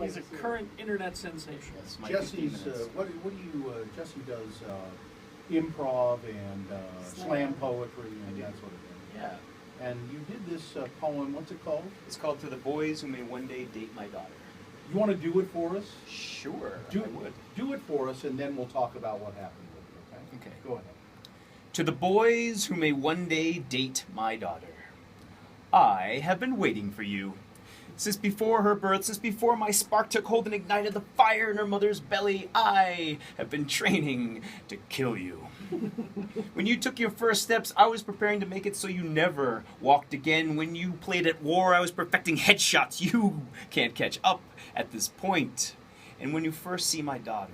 He's a current internet sensation. Yes, Jesse's, what do you, Jesse does improv and slam poetry and that sort of thing. Yeah. And you did this poem, what's it called? It's called To the Boys Who May One Day Date My Daughter. You want to do it for us? Sure, Do, I would. do it for us, and then we'll talk about what happened with it, okay? Okay. Go ahead. To the boys who may one day date my daughter, I have been waiting for you. Since before her birth, since before my spark took hold and ignited the fire in her mother's belly, I have been training to kill you. When you took your first steps, I was preparing to make it so you never walked again. When you played at war, I was perfecting headshots. You can't catch up at this point. And when you first see my daughter,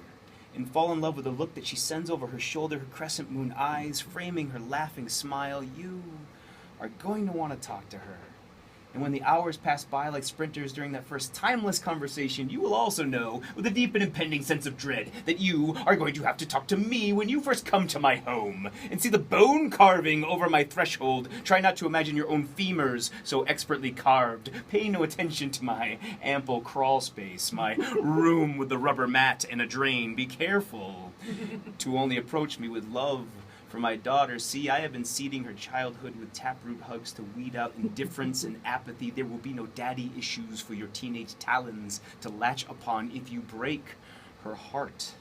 and fall in love with the look that she sends over her shoulder, her crescent moon eyes framing her laughing smile, you are going to want to talk to her. And when the hours pass by like sprinters during that first timeless conversation, you will also know, with a deep and impending sense of dread, that you are going to have to talk to me when you first come to my home, and see the bone carving over my threshold. Try not to imagine your own femurs so expertly carved. Pay no attention to my ample crawl space, my room with the rubber mat and a drain. Be careful to only approach me with love. For my daughter, see, I have been seeding her childhood with taproot hugs to weed out indifference and apathy. There will be no daddy issues for your teenage talons to latch upon if you break her heart.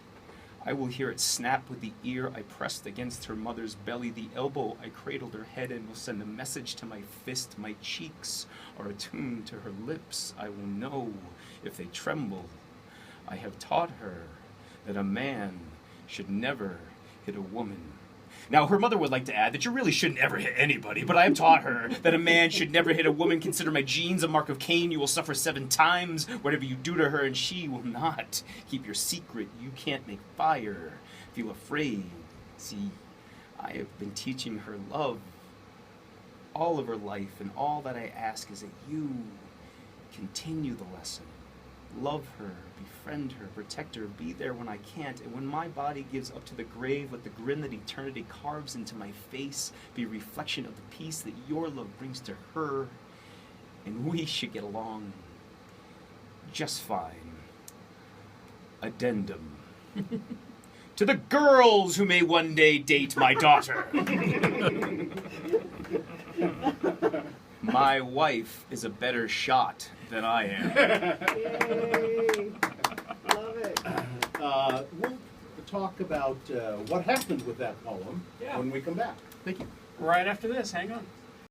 I will hear it snap with the ear I pressed against her mother's belly, the elbow I cradled her head, and will send a message to my fist. My cheeks are attuned to her lips. I will know if they tremble. I have taught her that a man should never hit a woman. Now, her mother would like to add that you really shouldn't ever hit anybody, but I have taught her that a man should never hit a woman. Consider my genes a mark of Cain. You will suffer 7 times, whatever you do to her, and she will not keep your secret. You can't make fire. Feel afraid. See, I have been teaching her love all of her life, and all that I ask is that you continue the lesson. Love her, befriend her, protect her, be there when I can't, and when my body gives up to the grave, let the grin that eternity carves into my face be a reflection of the peace that your love brings to her, and we should get along just fine. Addendum. To the girls who may one day date my daughter. My wife is a better shot than I am. Yay! Love it. We'll talk about what happened with that poem when we come back. Thank you. Right after this, hang on.